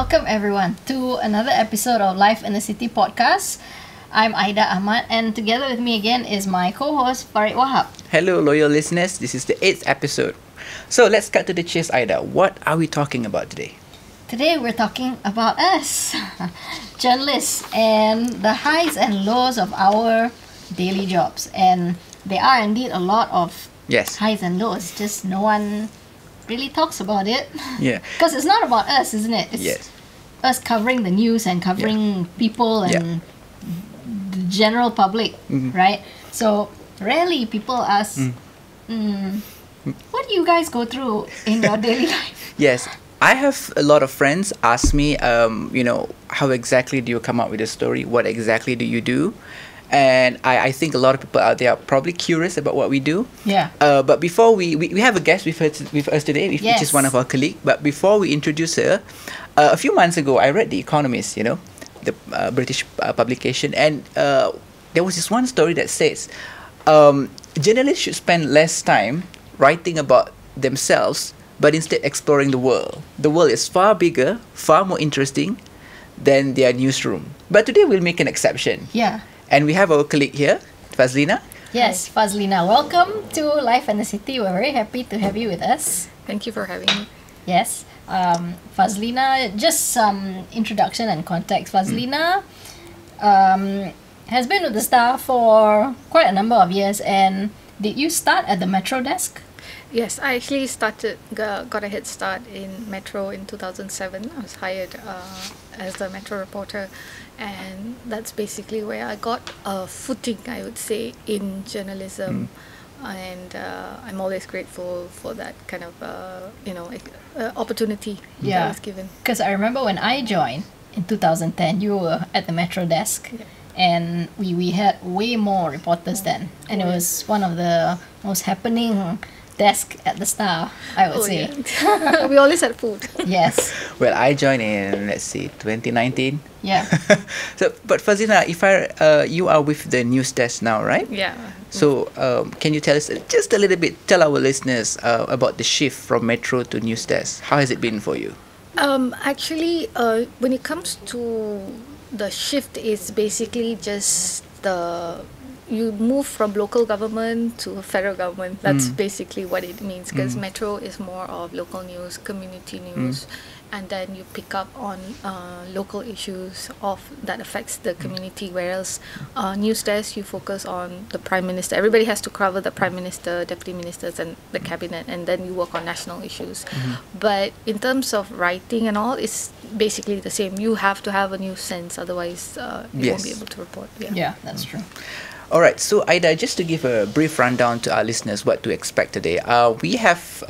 welcome everyone to another episode of Life in the City podcast. I'm Aida Ahmad, and together with me again is my co-host Farid Wahab. Hello, loyal listeners. This is the 8th episode. So let's cut to the chase, Aida. What are we talking about today? Today we're talking about us, journalists, and the highs and lows of our daily jobs. And there are indeed a lot of highs and lows, just no one really talks about it. Yeah. Because it's not about us, isn't it? It's us covering the news and covering people and the general public, right? So rarely people ask, what do you guys go through in your daily life? Yes. I have a lot of friends ask me, how exactly do you come up with a story? What exactly do you do? And I think a lot of people out there are probably curious about what we do. Yeah. But before we have a guest with us today, which is one of our colleagues. But before we introduce her, a few months ago, I read The Economist, the British publication. And there was this one story that says, journalists should spend less time writing about themselves, but instead exploring the world. The world is far bigger, far more interesting than their newsroom. But today we'll make an exception. Yeah. And we have our colleague here, Fazleena. Yes, Fazleena. Welcome to Life in the City. We're very happy to have you with us. Thank you for having me. Yes. Fazleena, just some introduction and context. Fazleena has been with the Star for quite a number of years. And did you start at the Metro desk? Yes, I actually got a head start in Metro in 2007. I was hired as a Metro reporter, and that's basically where I got a footing, I would say, in journalism. And I'm always grateful for that kind of opportunity that I was given. Because I remember when I joined in 2010, you were at the Metro desk. Yeah. And we had way more reporters then, and it was one of the most happening desk at the Star, I would say. Yeah. We always had food. Yes. Well, I joined in 2019. Yeah. But Fazleena, you are with the news desk now, right? Yeah. So can you tell us just a little bit? Tell our listeners about the shift from Metro to news desk. How has it been for you? Actually, when it comes to the shift, is basically just you move from local government to federal government. That's basically what it means, because Metro is more of local news, community news, and then you pick up on local issues that affects the community, whereas news desk, you focus on the Prime Minister. Everybody has to cover the Prime Minister, Deputy Ministers and the Cabinet, and then you work on national issues. But in terms of writing and all, it's basically the same. You have to have a news sense, otherwise you won't be able to report. Yeah, that's true. All right, so Aida, just to give a brief rundown to our listeners what to expect today, we have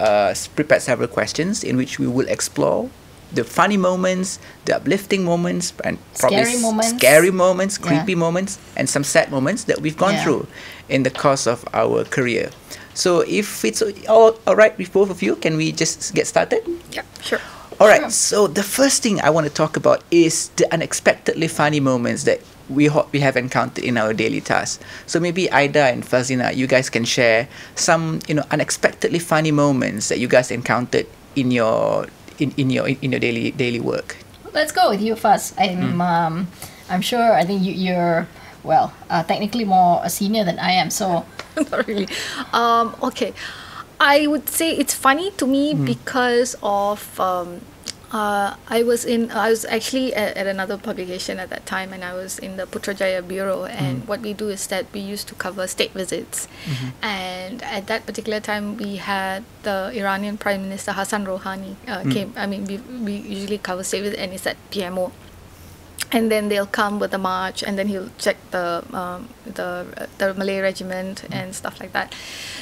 prepared several questions in which we will explore the funny moments, the uplifting moments, and probably scary moments, creepy moments, and some sad moments that we've gone through in the course of our career. So if it's all right with both of you, can we just get started? Yeah, sure. All right, so the first thing I want to talk about is the unexpectedly funny moments that we have encountered in our daily tasks. So maybe Aida and Fazleena, you guys can share some unexpectedly funny moments that you guys encountered in your daily work. Let's go with you first. I'm sure. I think you're technically more a senior than I am. So not really. Okay, I would say it's funny to me because of I was actually at another publication at that time, and I was in the Putrajaya bureau, and what we do is that we used to cover state visits, and at that particular time we had the Iranian Prime Minister Hassan Rouhani came. I mean, we usually cover state visits, and it's at PMO, and then they'll come with a march, and then he'll check the Malay regiment and stuff like that.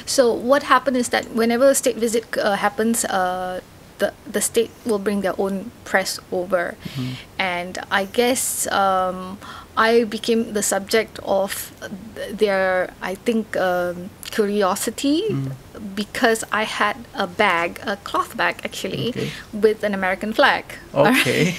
So what happened is that whenever a state visit happens, the state will bring their own press over, and I guess I became the subject of their, I think, curiosity, because I had a cloth bag actually, with an American flag. Okay.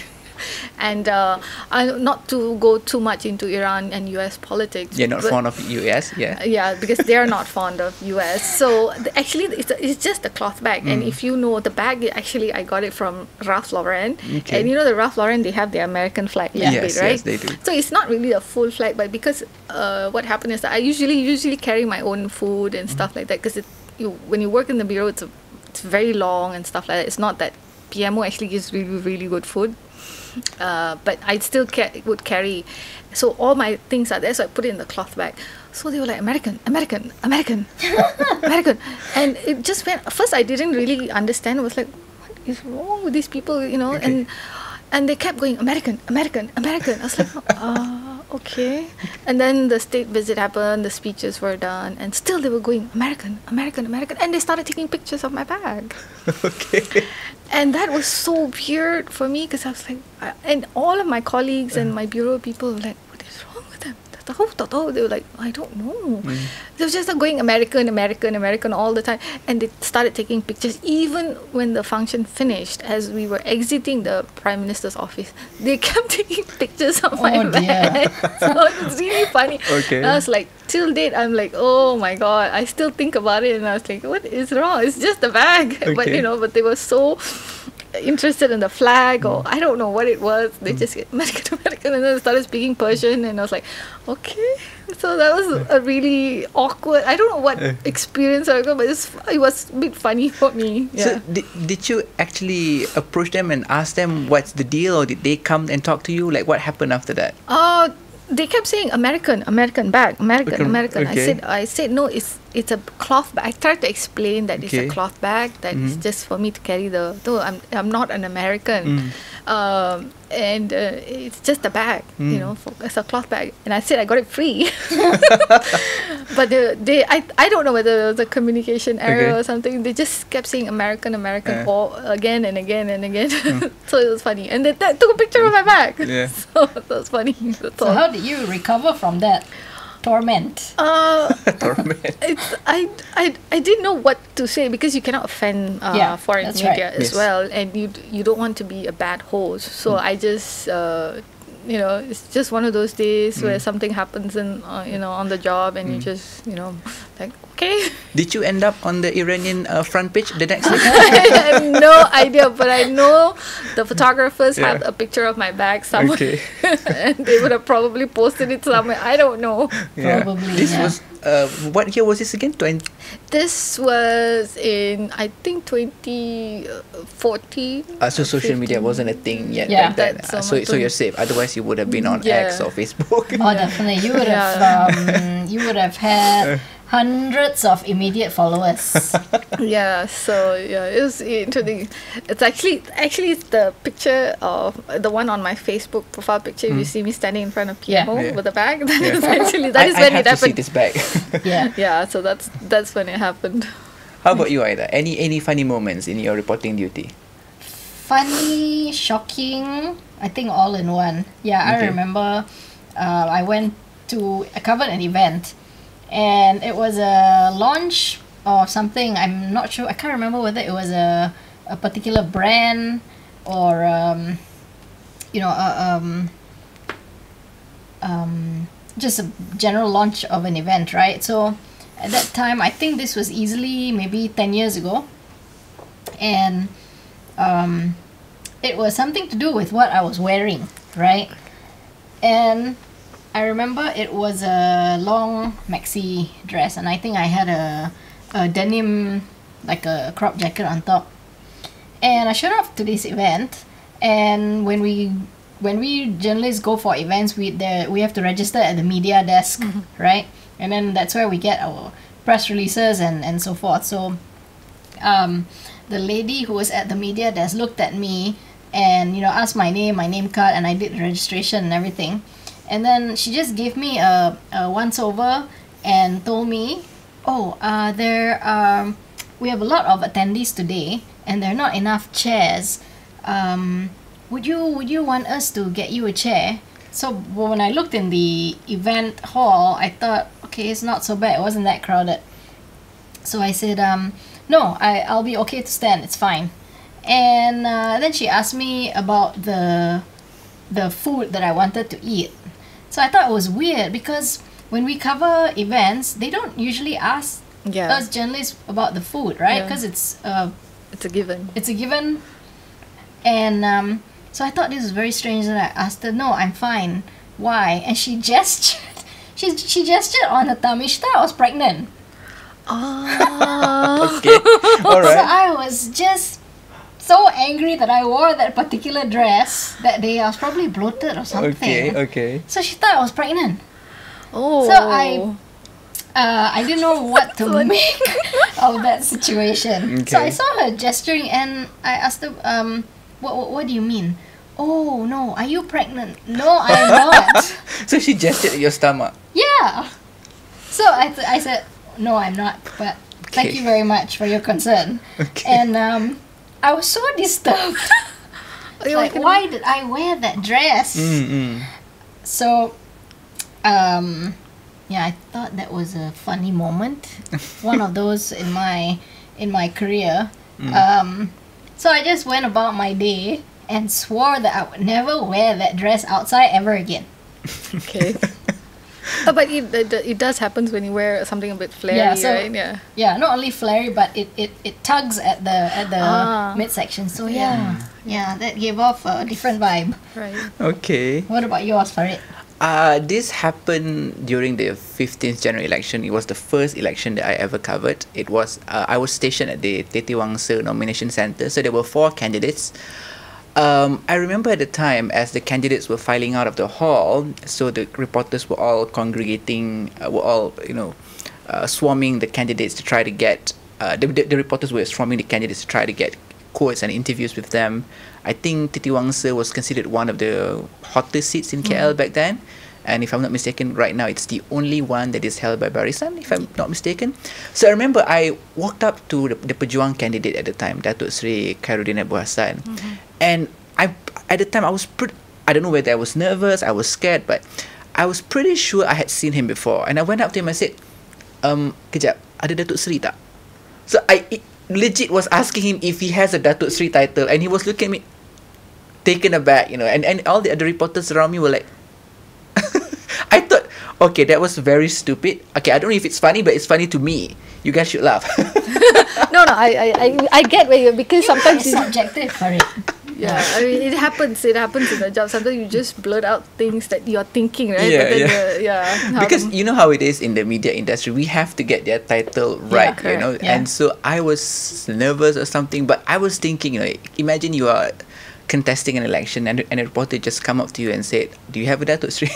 And not to go too much into Iran and US politics. You're not fond of US, yeah. Yeah, because they're not fond of US. So actually, it's just a cloth bag. And if you know the bag, actually, I got it from Ralph Lauren. Okay. And you know the Ralph Lauren, they have the American flag. Yes, right? yes, they do. So it's not really a full flag, but because what happened is that I usually carry my own food and stuff like that, because when you work in the bureau, it's very long and stuff like that. It's not that PMO actually gives really, really good food. But I still would carry. So all my things are there, so I put it in the cloth bag. So they were like, American, American, American, American. And it just went, first I didn't really understand. I was like, what is wrong with these people, you know? Okay. And they kept going, American, American, American. I was like, okay. And then the state visit happened, the speeches were done, and still they were going, American, American, American. And they started taking pictures of my bag. Okay. And that was so weird for me, because I was like, and all of my colleagues and my bureau people were like, what is wrong with them? They were like, I don't know. They were just going American, American, American all the time. And they started taking pictures. Even when the function finished, as we were exiting the Prime Minister's office, they kept taking pictures of my bag. So it was really funny. Okay. And I was like, till date, I'm like, oh my God. I still think about it. And I was like, what is wrong? It's just a bag. Okay. But they were so interested in the flag, or I don't know what it was. They just get American, American, and then started speaking Persian, and I was like, okay. So that was a really awkward, I don't know what experience I got, but it was a bit funny for me. Yeah. So did you actually approach them and ask them what's the deal, or did they come and talk to you? Like, what happened after that? They kept saying American, American bag, American, American. Okay. I said no, it's a cloth bag. I tried to explain that it's a cloth bag, that it's just for me to carry I'm not an American. And it's just a bag, you know, it's a cloth bag. And I said I got it free. But I don't know whether it was a communication error or something. They just kept saying American, American, all again and again and again. So it was funny. And they took a picture of my bag. Yeah. So that was funny. So how did you recover from that torment? Torment. I didn't know what to say, because you cannot offend foreign media as well, and you don't want to be a bad host. So I just it's just one of those days where something happens on the job, and you just like, okay. Did you end up on the Iranian front page the next week? I have no idea, but I know the photographers have a picture of my bag somewhere. Okay. And they would have probably posted it somewhere. I don't know. Probably. This was what year was this again? This was in, I think, 2014. So social media wasn't a thing yet Yeah. back then. So you're safe. Otherwise, you would have been on X or Facebook. Oh, definitely. You would have you would have had hundreds of immediate followers. Yeah, so it was interesting. It's actually it's the picture of the one on my Facebook profile picture. If you see me standing in front of PMO with a bag, that is actually that is when it I have to see happened. this bag. Yeah. So that's when it happened. How about you, Aida? Any funny moments in your reporting duty? Funny, shocking, I think all in one. Yeah, I remember I covered an event, and it was a launch or something. I'm not sure. I can't remember whether it was a particular brand or just a general launch of an event, right? So at that time, I think this was easily maybe 10 years ago, and it was something to do with what I was wearing, right? And I remember it was a long maxi dress, and I think I had a denim, like a crop jacket on top. And I showed up to this event, and when we journalists go for events, we have to register at the media desk, right? And then that's where we get our press releases and so forth. So the lady who was at the media desk looked at me and asked my name card, and I did the registration and everything. And then she just gave me a once over and told me, we have a lot of attendees today, and there are not enough chairs. Would you want us to get you a chair? So when I looked in the event hall, I thought, okay, it's not so bad. It wasn't that crowded. So I said, no, I'll be okay to stand. It's fine. And then she asked me about the the food that I wanted to eat. So I thought it was weird because when we cover events, they don't usually ask us journalists about the food, right? Because it's a given. It's a given. And so I thought this was very strange, and I asked her, no, I'm fine. Why? And she gestured. She gestured on her tummy. She thought I was pregnant. Oh. Okay. All right. So I was just so angry that I wore that particular dress that day. I was probably bloated or something. Okay. So she thought I was pregnant. Oh. So I didn't know what to make of that situation. So I saw her gesturing, and I asked her, what do you mean? Oh no, are you pregnant? No, I'm not. So she gestured at your stomach. Yeah. So I said, no, I'm not, but thank you very much for your concern. Okay. And I was so disturbed. Like, why did I wear that dress? So, yeah, I thought that was a funny moment. One of those in my career. So I just went about my day and swore that I would never wear that dress outside ever again. Okay. But it does happen when you wear something a bit flary, right? Yeah, not only flary, but it tugs at the midsection. So yeah, that gave off a different vibe. Right. Okay. What about yours, Farid? This happened during the 15th January election. It was the first election that I ever covered. It was I was stationed at the Teti Wangsa Nomination Centre. So there were 4 candidates. I remember at the time, as the candidates were filing out of the hall, so the reporters were all congregating, swarming the candidates to try to get, the reporters were swarming the candidates to try to get quotes and interviews with them. I think Titi Wangsa was considered one of the hottest seats in KL back then. And if I'm not mistaken, right now it's the only one that is held by Barisan, if I'm not mistaken. So I remember I walked up to the Pejuang candidate at the time, Datuk Sri Khairuddin Abu Hassan. And at the time I don't know whether I was nervous, I was scared, but I was pretty sure I had seen him before. And I went up to him and said, kejap, ada Datuk Sri tak? So I legit was asking him if he has a Datuk Sri title, and he was looking at me taken aback, and all the other reporters around me were like, I thought, okay, that was very stupid. Okay, I don't know if it's funny, but it's funny to me. You guys should laugh. No, I get where you're, because sometimes it's subjective for it. Yeah, I mean, it happens in the job. Sometimes you just blurt out things that you're thinking, right? Because you know how it is in the media industry. We have to get their title right, And so I was nervous or something, but I was thinking, imagine you are contesting an election and a reporter just come up to you and said, do you have a Datuk Sri?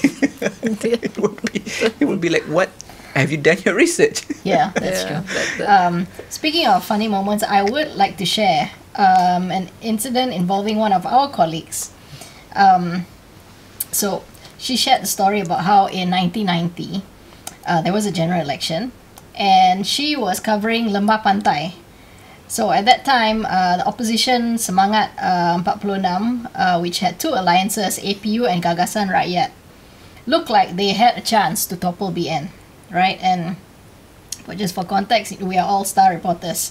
It would be like, what? Have you done your research? Yeah, that's true. Speaking of funny moments, I would like to share an incident involving one of our colleagues. So she shared the story about how in 1990 there was a general election, and she was covering Lembah Pantai. So at that time, the opposition Semangat 46, which had 2 alliances, APU and Gagasan Rakyat, looked like they had a chance to topple BN, right? And just for context, we are all star reporters.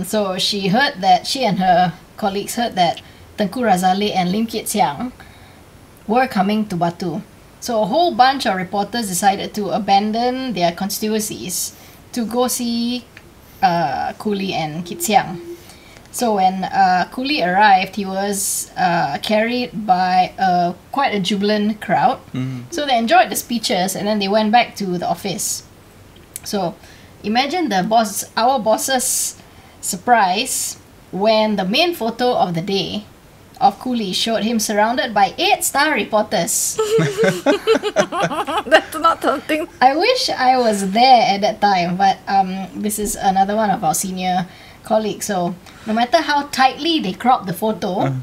So she and her colleagues heard that Tengku Razali and Lim Kit Siang were coming to Batu. So a whole bunch of reporters decided to abandon their constituencies to go see Kuli and Kit Siang. So when Kuli arrived, he was carried by quite a jubilant crowd. So they enjoyed the speeches, and then they went back to the office. So imagine our boss's surprise when the main photo of the day of Kuli showed him surrounded by 8 star reporters. That's not something. I wish I was there at that time, but this is another one of our senior colleagues. So no matter how tightly they cropped the photo,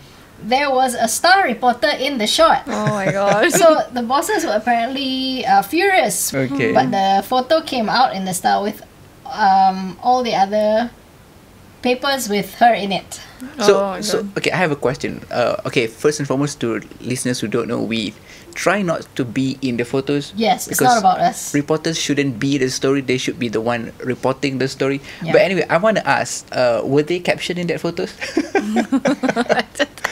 there was a star reporter in the shot. Oh my gosh. So the bosses were apparently furious. Okay. But the photo came out in the Star with all the other papers with her in it. So okay, I have a question. Okay, first and foremost, to listeners who don't know, we try not to be in the photos. Yes, it's not about us. Reporters shouldn't be the story; they should be the one reporting the story. Yeah. But anyway, I want to ask: were they captured in that photos?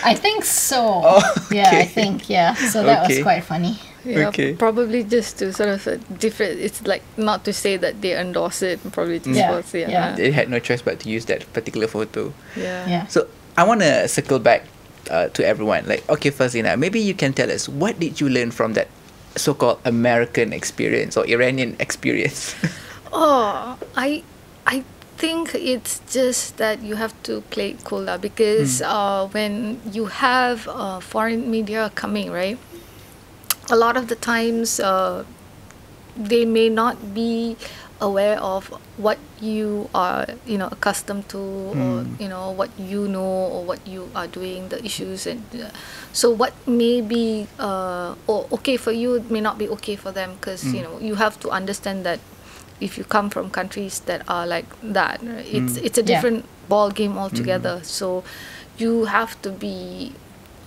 I think so. Oh, okay. Yeah, I think, yeah. So that was quite funny. Yeah, Okay. probably just to sort of different. It's like not to say that they endorse it. Probably just Yeah, was, yeah. yeah. They had no choice but to use that particular photo. Yeah. Yeah. So I want to circle back to everyone. Like, okay, Fazleena, maybe you can tell us, what did you learn from that so-called American experience or Iranian experience? Oh, I think it's just that you have to play it cool now, because when you have foreign media coming, right? A lot of the times they may not be aware of what you are, accustomed to, or what you know, or what you are doing, the issues, and so what may be or okay for you may not be okay for them, because you have to understand that if you come from countries that are like that, it's a different ball game altogether. So you have to be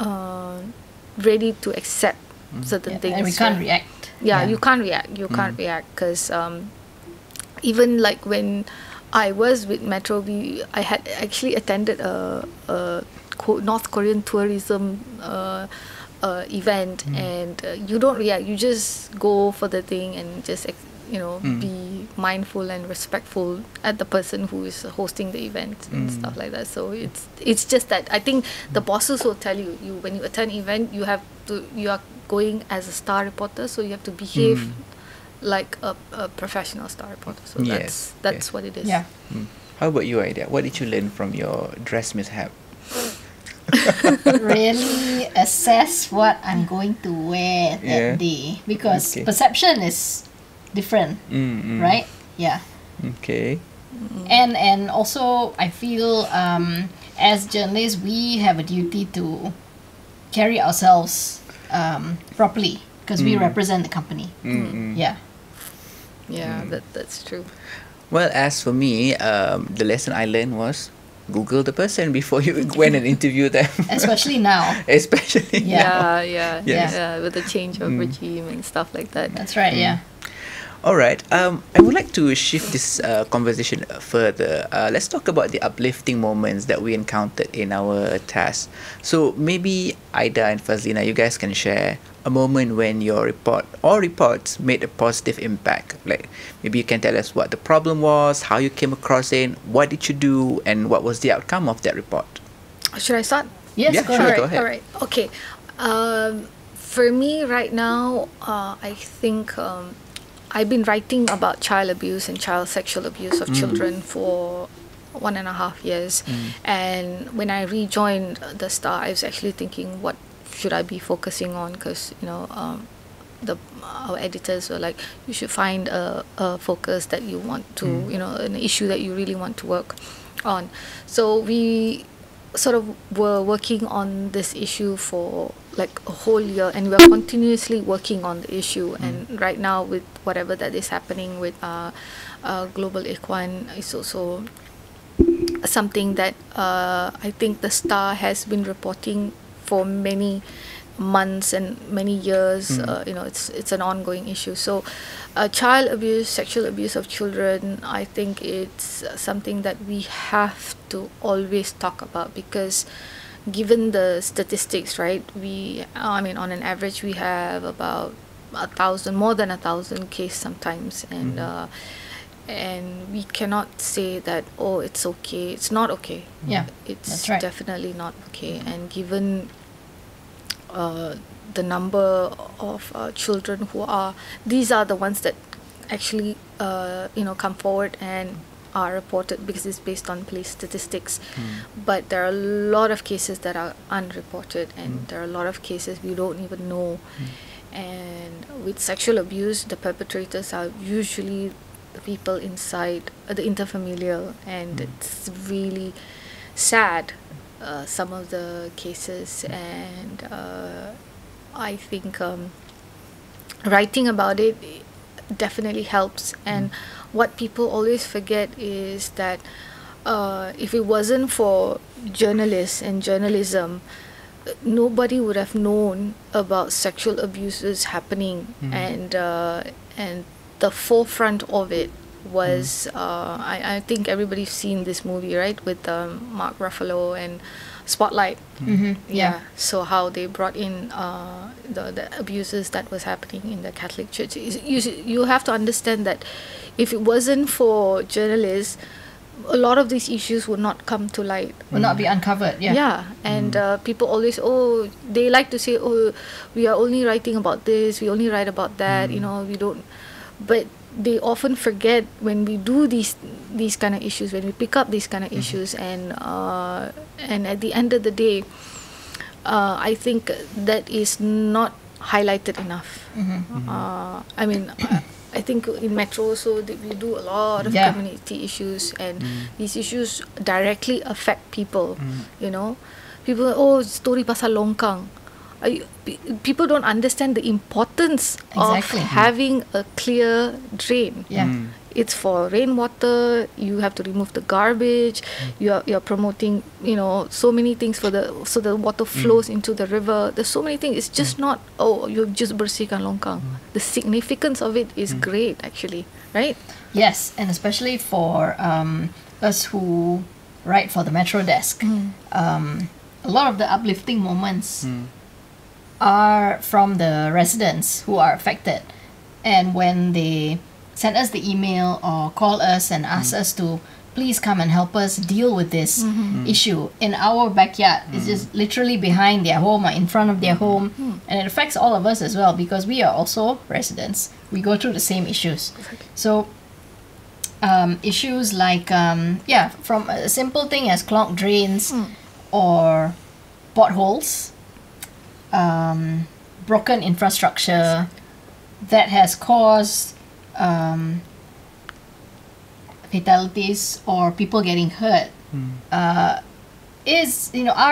ready to accept certain things, and we can't react. You can't react. You can't react, because even like when I was with Metro, I had actually attended a North Korean tourism event, and you don't react. You just go for the thing and just be mindful and respectful at the person who is hosting the event and stuff like that. So it's just that I think the bosses will tell you when you attend event, you are going as a star reporter, so you have to behave like a professional star reporter. So that's what it is. Yeah. How about you, Aida? What did you learn from your dress mishap? Really assess what I'm going to wear that day, because perception is different, right? Yeah. Okay. And also I feel as journalists we have a duty to carry ourselves properly, because we represent the company. That's true. Well, as for me, the lesson I learned was Google the person before you went and interview them. Especially now. Especially now. Yeah, with the change of regime and stuff like that. That's right. Yeah. All right. I would like to shift this conversation further. Let's talk about the uplifting moments that we encountered in our task. So maybe Aida and Fazleena, you guys can share a moment when your report or reports made a positive impact. Like maybe you can tell us what the problem was, how you came across it, what did you do, and what was the outcome of that report. Should I start? Yes, go ahead. All right. Okay. For me right now, I think I've been writing about child abuse and child sexual abuse of children for 1.5 years. And when I rejoined the Star, I was actually thinking, what should I be focusing on? Because our editors were like, you should find a focus that you want to, an issue that you really want to work on. So we sort of were working on this issue for like a whole year, and we're continuously working on the issue. And right now, with whatever that is happening with global Ikhwan, is also something that I think the Star has been reporting for many months and many years. It's an ongoing issue. So child abuse, sexual abuse of children, I think it's something that we have to always talk about, because given the statistics, right, on an average we have about 1,000, more than 1,000 cases sometimes, and we cannot say that, oh, it's okay. It's not okay. Yeah, it's that's right. definitely not okay. And given the number of children these are the ones that actually come forward and are reported, because it's based on police statistics. But there are a lot of cases that are unreported, and there are a lot of cases we don't even know. And with sexual abuse, the perpetrators are usually the people inside the interfamilial, and it's really sad, some of the cases. And I think writing about it definitely helps. And what people always forget is that if it wasn't for journalists and journalism, nobody would have known about sexual abuses happening, and the forefront of it was I think everybody's seen this movie, right, with Mark Ruffalo and Spotlight. Yeah. So how they brought in the abuses that was happening in the Catholic Church. You have to understand that if it wasn't for journalists, a lot of these issues would not come to light. Will not be uncovered. Yeah. And people always, they like to say, we are only writing about this, we only write about that, we don't. But they often forget when we do these kind of issues, when we pick up these kind of issues, and at the end of the day, I think that is not highlighted enough. I mean, I think in Metro also we do a lot of community issues, and these issues directly affect people. People, story pasal longkang. People don't understand the importance of having a clear drain. It's for rainwater. You have to remove the garbage. You're promoting, so many things so the water flows into the river. There's so many things. It's just not you just bersihkan longkang. The significance of it is great, actually, right? Yes, and especially for us who write for the Metro desk, a lot of the uplifting moments are from the residents who are affected, and when they send us the email or call us and ask us to please come and help us deal with this issue in our backyard. It's just literally behind their home or in front of their home, and it affects all of us as well because we are also residents. We go through the same issues. So issues like from a simple thing as clogged drains or potholes, broken infrastructure that has caused fatalities or people getting hurt are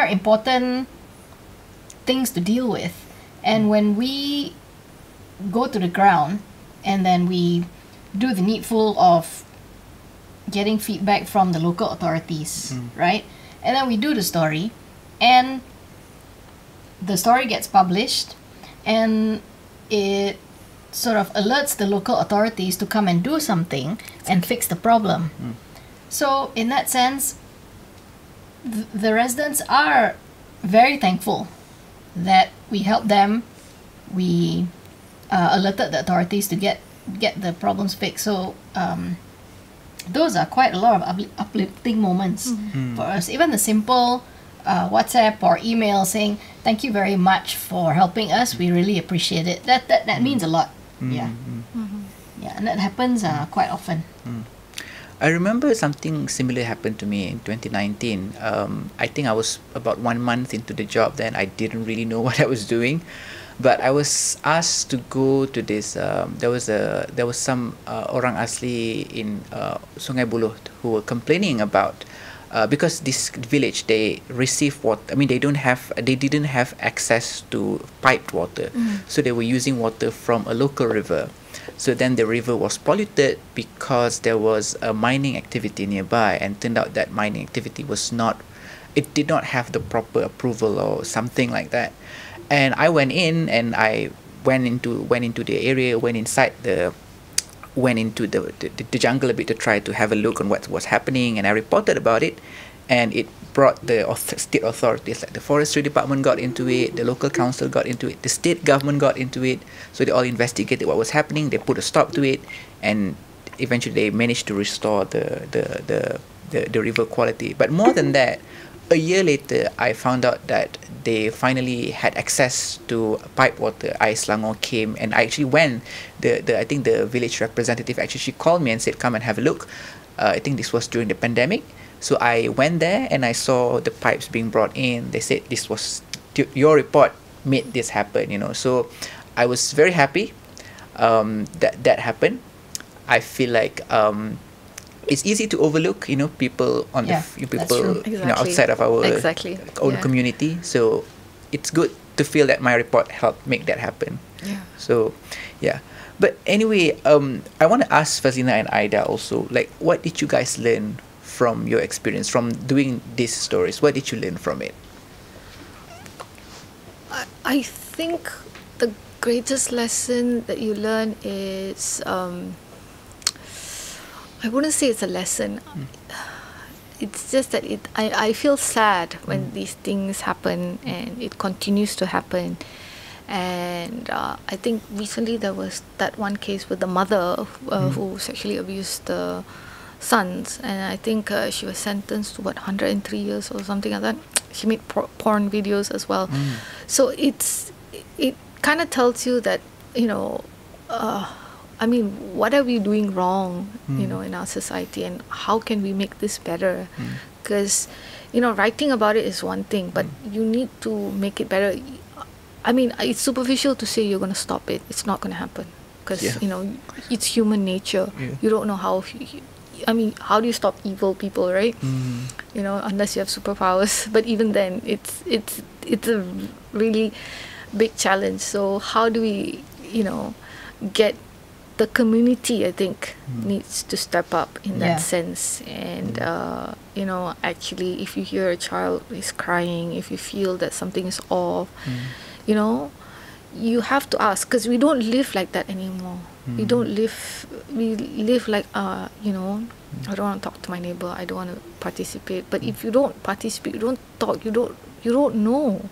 important things to deal with. And when we go to the ground and then we do the needful of getting feedback from the local authorities, right? And then we do the story, and the story gets published, and it sort of alerts the local authorities to come and do something and fix the problem. So in that sense, the residents are very thankful that we helped them. We alerted the authorities to get the problems fixed. So those are quite a lot of uplifting moments for us. Even the simple WhatsApp or email saying thank you very much for helping us, we really appreciate it. That means a lot. Yeah, and that happens quite often. I remember something similar happened to me in 2019. I think I was about 1 month into the job then. I didn't really know what I was doing, but I was asked to go to this. There was some orang asli in Sungai Buloh who were complaining about because this village, they receive water. I mean, they didn't have access to piped water, so they were using water from a local river. So then the river was polluted because there was a mining activity nearby, and turned out that mining activity did not have the proper approval or something like that. And I went in and I went into the area, went into the jungle a bit to try to have a look on what was happening, and I reported about it, and it brought the state authorities, like the forestry department got into it, the local council got into it, the state government got into it. So they all investigated what was happening, they put a stop to it, and eventually they managed to restore the river quality. But more than that, a year later I found out that they finally had access to pipe water. Ais Selangor came, and I actually went. I think the village representative she called me and said, come and have a look. I think this was during the pandemic. So I went there and I saw the pipes being brought in. They said this was your report made this happen, So I was very happy that happened. I feel like it's easy to overlook, people on people outside of our own community. So it's good to feel that my report helped make that happen. So but anyway, I want to ask Fazleena and Aida also, like, what did you guys learn from your experience from doing these stories? What did you learn from it? I think the greatest lesson that you learn is I wouldn't say it's a lesson. It's just that I feel sad when these things happen, and it continues to happen. And I think recently there was that one case with the mother who sexually abused the sons, and I think she was sentenced to 103 years or something like that. She made porn videos as well. So it kind of tells you that, you know, I mean, what are we doing wrong, you know, in our society, and how can we make this better? Because, you know, writing about it is one thing, but you need to make it better. I mean, it's superficial to say you're going to stop it. It's not going to happen because, you know, it's human nature. You don't know how, I mean, how do you stop evil people, right? You know, unless you have superpowers. But even then, it's a really big challenge. So how do we, you know, get the community, I think, needs to step up in that sense. And, you know, actually, if you hear a child is crying, if you feel that something is off, you know, you have to ask, because we don't live like that anymore. We live like, you know, I don't want to talk to my neighbor, I don't want to participate. But if you don't participate, you don't talk, you don't know.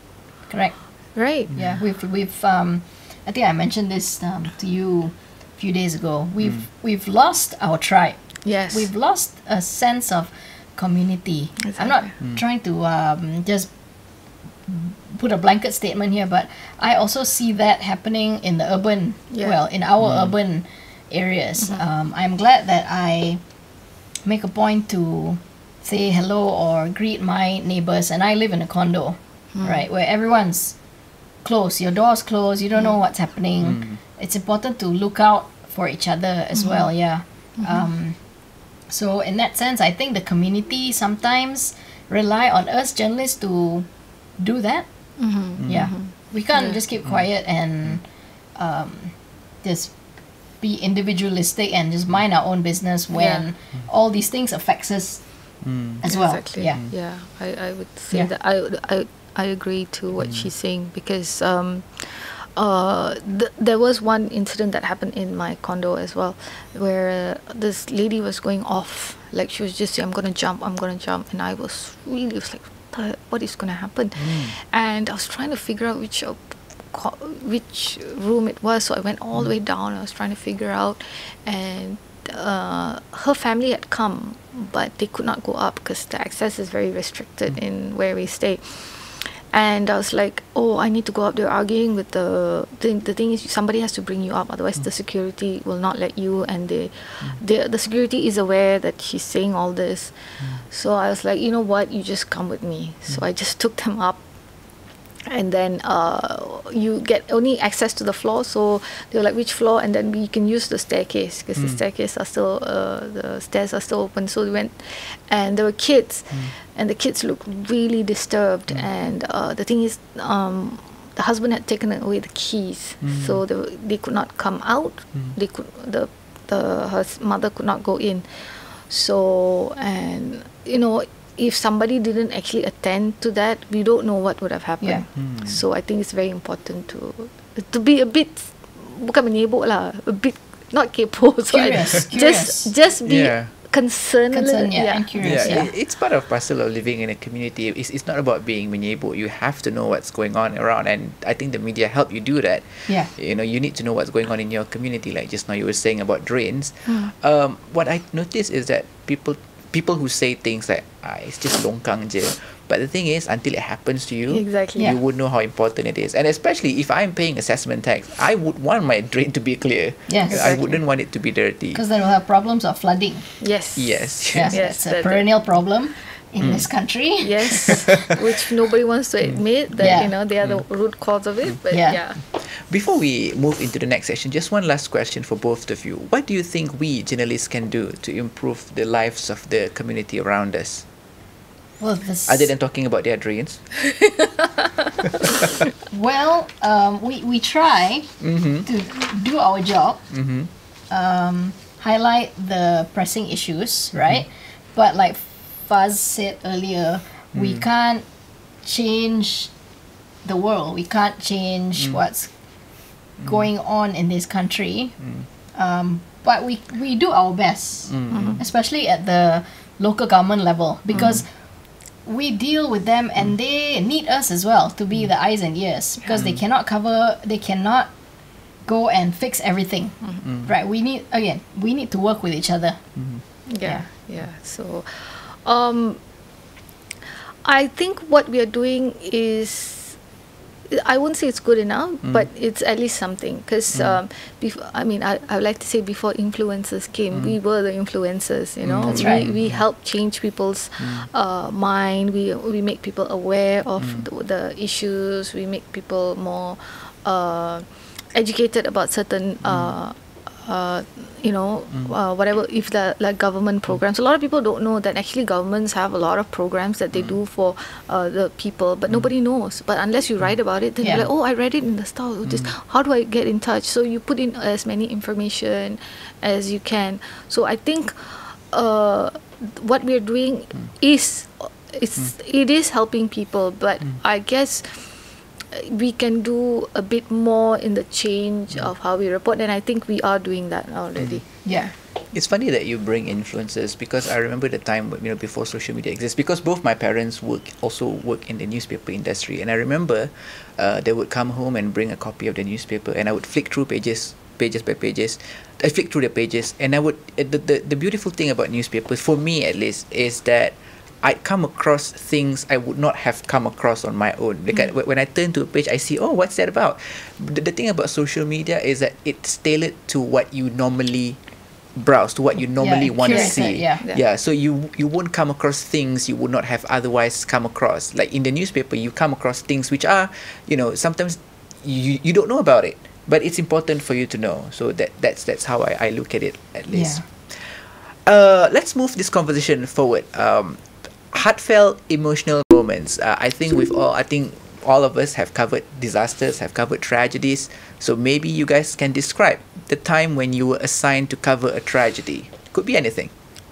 Correct. Right. Yeah, we've I think I mentioned this to you a few days ago. We've lost our tribe. Yes. We've lost a sense of community. Exactly. I'm not trying to just put a blanket statement here, but I also see that happening in the urban, in our urban areas. I'm glad that I make a point to say hello or greet my neighbors, and I live in a condo, right, where everyone's closed, your door's closed, you don't know what's happening. It's important to look out for each other as well. So in that sense, I think the community sometimes rely on us journalists to do that. We can't just keep quiet and just be individualistic and just mind our own business when all these things affects us as well. Exactly. Yeah. I would say that I agree to what she's saying, because there was one incident that happened in my condo as well, where this lady was going off, like she was just saying, I'm gonna jump, and I was like, what is gonna happen? And I was trying to figure out which room it was, so I went all the way down. I was trying to figure out, and her family had come, but they could not go up because the access is very restricted in where we stay. And I was like, oh, I need to go up. They're arguing with the thing is, somebody has to bring you up, otherwise the security will not let you. And the security is aware that she's saying all this. So I was like, you know what, you just come with me. So I just took them up. And then you get only access to the floor. So they were like, which floor? And then we can use the staircase, because the staircase are still, the stairs are still open. So we went, and there were kids, and the kids looked really disturbed. And the thing is, the husband had taken away the keys, so they could not come out. They could her mother could not go in. So, and you know, if somebody didn't actually attend to that, we don't know what would have happened. So I think it's very important to be a bit, bukan menyebok lah, a bit not kepo, so curious. just be concerned and curious. It's part of parcel of living in a community. It's not about being menyebok. You have to know what's going on around, and I think the media help you do that. You know, you need to know what's going on in your community. Like just now you were saying about drains. What I noticed is that people who say things like, it's just longkang je. But the thing is, until it happens to you, you would know how important it is. And especially if I'm paying assessment tax, I would want my drain to be clear. I wouldn't want it to be dirty. Because then we'll have problems of flooding. Yes. It's a perennial problem in this country. Which nobody wants to admit that, you know, they are the root cause of it. But Before we move into the next session, just one last question for both of you. What do you think we journalists can do to improve the lives of the community around us? Well, other than talking about their drains? Well, we try to do our job, highlight the pressing issues, right? But like Faz said earlier, we can't change the world. We can't change what's going on in this country. but we do our best, especially at the local government level, because we deal with them and they need us as well to be the eyes and ears, because they cannot go and fix everything, right? We need to work with each other. Yeah. So I think what we are doing is, I wouldn't say it's good enough, but it's at least something. Because I would like to say before influencers came, we were the influencers. You know, That's right. We help change people's mind. We make people aware of the issues. We make people more educated about certain whatever, if the like government programs. A lot of people don't know that actually governments have a lot of programs that they do for the people, but nobody knows. But unless you write about it, then you're like, oh, I read it in the style. Just how do I get in touch? So you put in as many information as you can. So I think what we're doing is it is helping people, but I guess we can do a bit more in the change of how we report, and I think we are doing that already. Yeah. It's funny that you bring influencers, because I remember the time before social media exists, because both my parents also work in the newspaper industry, and I remember they would come home and bring a copy of the newspaper, and I would flick through pages by pages. I flick through the pages, and I would the beautiful thing about newspapers, for me at least, is that I'd come across things I would not have come across on my own. Like when I turn to a page, I see, oh, what's that about? The thing about social media is that it's tailored to what you normally browse, to what you normally want to see. So you won't come across things you would not have otherwise come across. Like in the newspaper, you come across things which are, sometimes you don't know about it, but it's important for you to know. So that's how I look at it, at least. Let's move this conversation forward. Heartfelt, emotional moments. I think all of us have covered disasters, have covered tragedies. So maybe you guys can describe the time when you were assigned to cover a tragedy. Could be anything.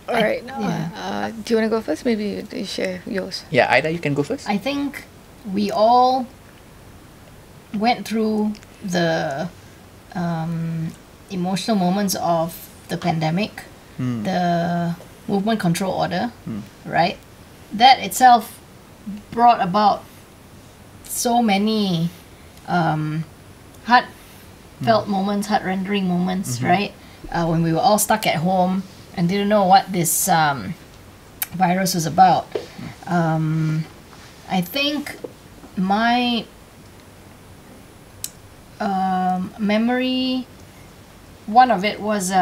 All right. Do you want to go first? Maybe you share yours. Yeah, Aida, you can go first. I think we all went through the emotional moments of the pandemic, the movement control order, right? That itself brought about so many heartfelt moments, heart-rendering moments, right? When we were all stuck at home and didn't know what this virus was about. I think my memory, one of it was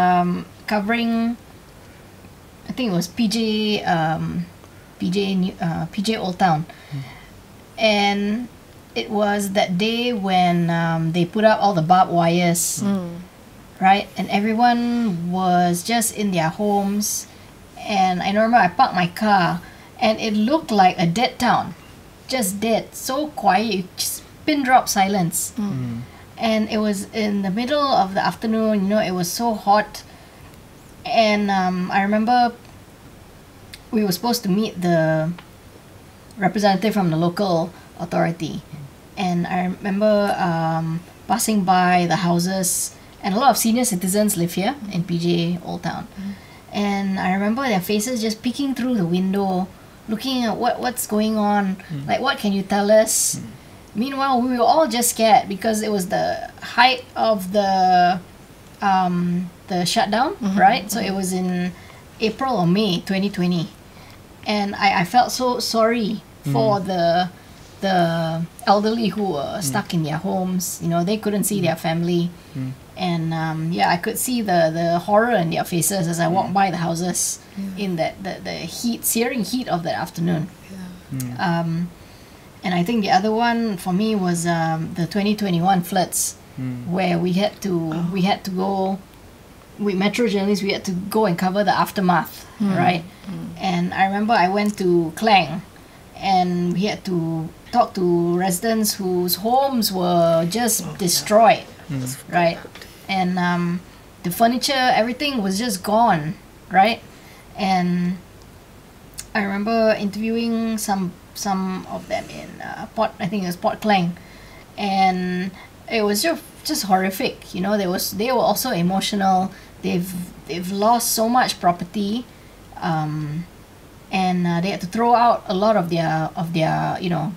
covering, I think it was PJ Old Town, and it was that day when they put up all the barbed wires, right? And everyone was just in their homes, and I remember I parked my car, and it looked like a dead town, just dead, so quiet, just pin drop silence. And it was in the middle of the afternoon, it was so hot, and I remember we were supposed to meet the representative from the local authority, and I remember passing by the houses, and a lot of senior citizens live here in PJ Old Town, and I remember their faces just peeking through the window, looking at what's going on, like, what can you tell us? Meanwhile, we were all just scared because it was the height of the shutdown, right? So it was in April or May 2020. And I felt so sorry for the elderly who were stuck in their homes. They couldn't see their family. And I could see the horror in their faces as I walked by the houses in the heat, searing heat of that afternoon. And I think the other one for me was the 2021 floods, where we had to go. We Metro journalists, we had to go and cover the aftermath, right? And I remember I went to Klang, and we had to talk to residents whose homes were just destroyed, right? And the furniture, everything was just gone, right? And I remember interviewing some of them in I think it was Port Klang, and it was just horrific. They were also emotional. they've lost so much property, and they had to throw out a lot of their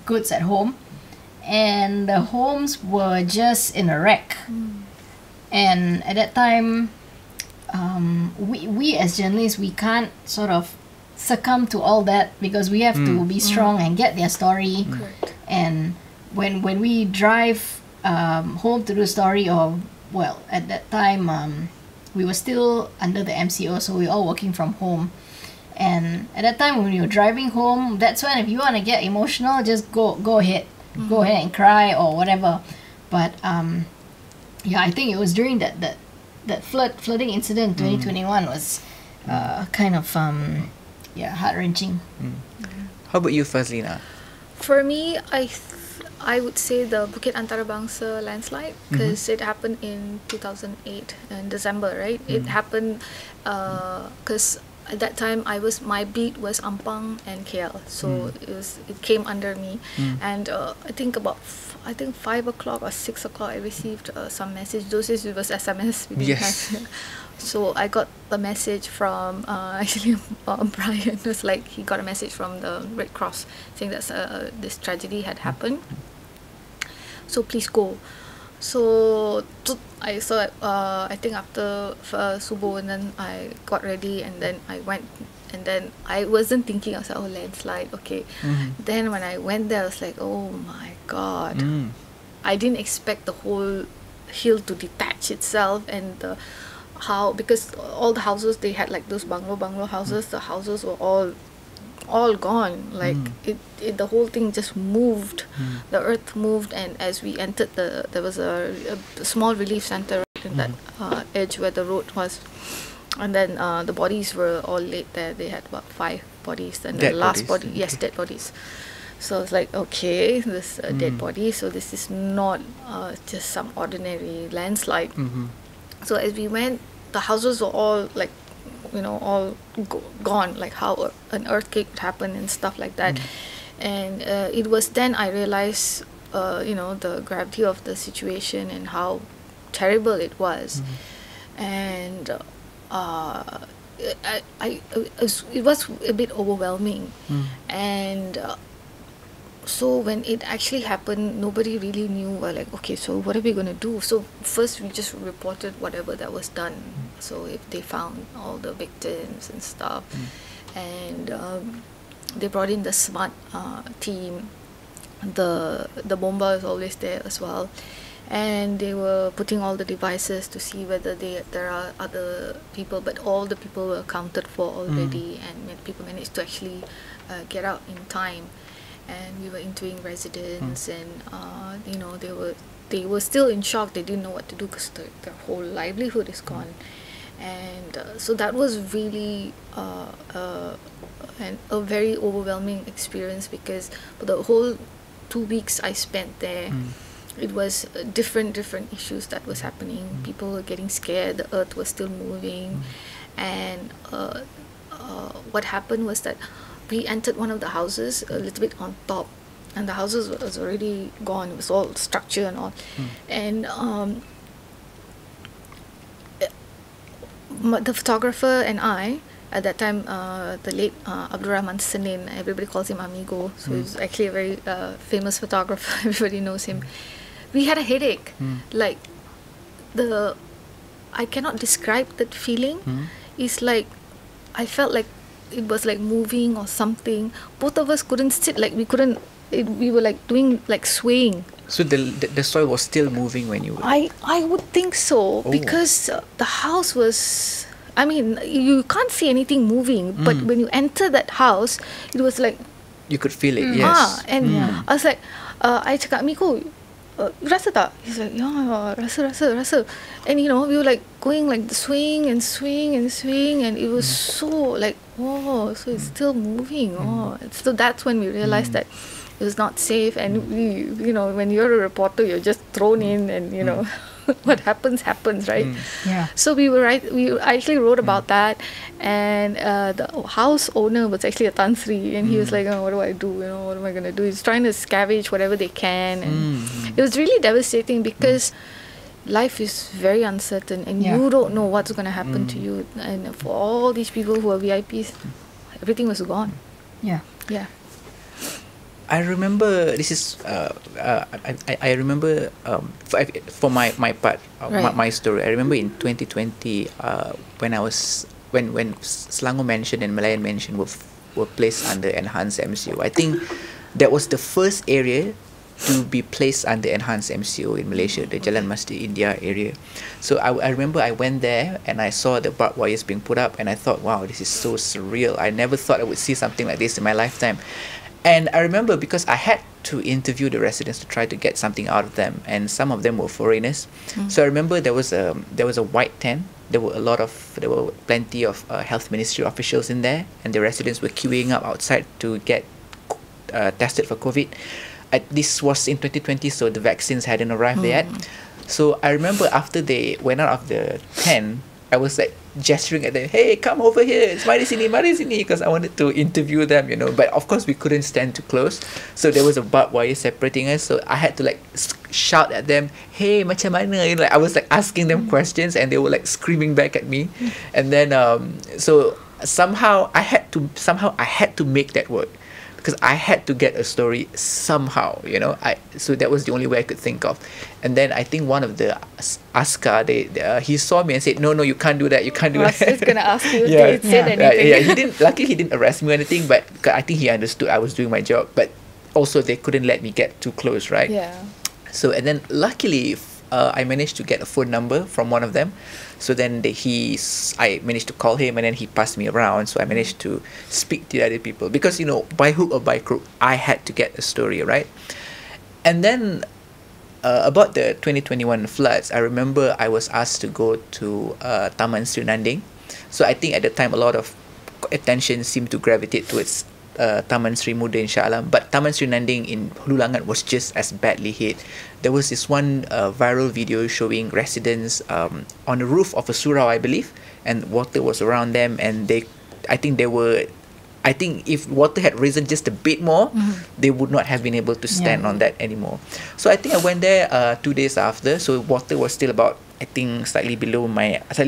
goods at home, and the homes were just in a wreck. And at that time, we as journalists, we can't sort of succumb to all that, because we have to be strong and get their story. Correct. And when we drive home to do story, or well, at that time we were still under the MCO, so we were all working from home. And at that time, when you're driving home, that's when, if you want to get emotional, just go ahead, go ahead and cry or whatever. But yeah, I think it was during that flooding incident in 2021 was kind of heart-wrenching. How about you, Fazleena? For me, I would say the Bukit Antarabangsa landslide, because it happened in 2008 in December, right? It happened because at that time my beat was Ampang and KL, so it came under me. And I think about 5 o'clock or 6 o'clock I received some message. Those days it was SMS. We didn't have. So I got the message from Brian. It was like he got a message from the Red Cross saying that this tragedy had happened, so please go. So I saw I think after Subuh, and then I got ready, and then I went, and then I wasn't thinking. I was like, oh, landslide, okay. Then when I went there, I was like, oh my God. I didn't expect the whole hill to detach itself, and because all the houses, they had like those bungalow houses, the houses were all gone. Like the whole thing just moved. The earth moved, and as we entered there was a small relief center right in that edge where the road was, and then the bodies were all laid there. They had about 5 bodies, and the last body, yes, dead bodies. So it's like, okay, this dead body, so this is not just some ordinary landslide. So as we went, the houses were all like, all gone, like how an earthquake happened and stuff like that. And it was then I realized, the gravity of the situation and how terrible it was. And it was a bit overwhelming. And so when it actually happened, nobody really knew. We're like, okay, so what are we going to do? So first we just reported whatever that was done. So if they found all the victims and stuff, and they brought in the SMART team. The bomba is always there as well, and they were putting all the devices to see whether there are other people, but all the people were accounted for already, and people managed to actually get out in time. And we were interviewing residents, and they were still in shock. They didn't know what to do because their whole livelihood is gone. And so that was really a very overwhelming experience, because for the whole 2 weeks I spent there, it was different issues that was happening. People were getting scared. The earth was still moving, and what happened was that we entered one of the houses a little bit on top, and the houses was already gone. It was all structure and all. And the photographer and I, at that time, the late Abdul Rahman Senin, everybody calls him Amigo, so he's actually a very famous photographer. Everybody knows him. We had a headache. Like, I cannot describe that feeling. It's like, I felt like it was like moving or something. Both of us couldn't sit, like we couldn't, we were like doing, like swaying. So the soil was still moving when you were... I would think so, because the house was, I mean, you can't see anything moving, but when you enter that house, it was like... You could feel it, yes. And I was like, I cakap, Miko, rasa tak? He's like, yeah, rasa. And we were like going like swing, and it was so like, oh, so it's still moving. So that's when we realized that it was not safe. And we, when you're a reporter, you're just thrown in, and what happens, right? So we actually wrote about that, and the house owner was actually a Tan Sri, and he was like, oh, what do I do? What am I going to do? He's trying to scavenge whatever they can, and it was really devastating, because life is very uncertain, and you don't know what's going to happen to you. And for all these people who are VIPs, everything was gone. Yeah. I remember this is I remember for my part my story. I remember in 2020 when Selangor Mansion and Malayan Mansion were placed under enhanced MCO. I think that was the first area to be placed under enhanced MCO in Malaysia, the Jalan Masjid India area. So I remember I went there and I saw the barbed wires being put up, and I thought, wow, this is so surreal. I never thought I would see something like this in my lifetime. And I remember because I had to interview the residents to try to get something out of them, and some of them were foreigners. So I remember there was a white tent. There were plenty of health ministry officials in there, and the residents were queuing up outside to get tested for COVID. This was in 2020, so the vaccines hadn't arrived yet. So I remember after they went out of the tent, I was like gesturing at them, hey, come over here, it's mari sini, because I wanted to interview them, you know. But of course we couldn't stand too close, so there was a barbed wire separating us. So I had to like shout at them, hey, macam mana, you know, like I was like asking them questions, and they were like screaming back at me. And then so somehow I had to make that work, because I had to get a story somehow, you know. So that was the only way I could think of. And then I think one of the askar, he saw me and said, no, you can't do that, you can't do that. I was just gonna ask you, did he say anything? Luckily he didn't arrest me or anything, but I think he understood I was doing my job. But also they couldn't let me get too close, right? Yeah. So, and then luckily I managed to get a phone number from one of them. So then I managed to call him, and then he passed me around. So I managed to speak to the other people, because, you know, by hook or by crook, I had to get a story, right? And then about the 2021 floods, I remember I was asked to go to Taman Sri Nanding. So I think at the time a lot of attention seemed to gravitate towards Taman Sri Muda Insya-Allah, but Taman Sri Nanding in Hulu Langat was just as badly hit. There was this one viral video showing residents on the roof of a surau, I believe, and water was around them, and I think if water had risen just a bit more, they would not have been able to stand on that anymore. So I think I went there 2 days after. So water was still about, I think, slightly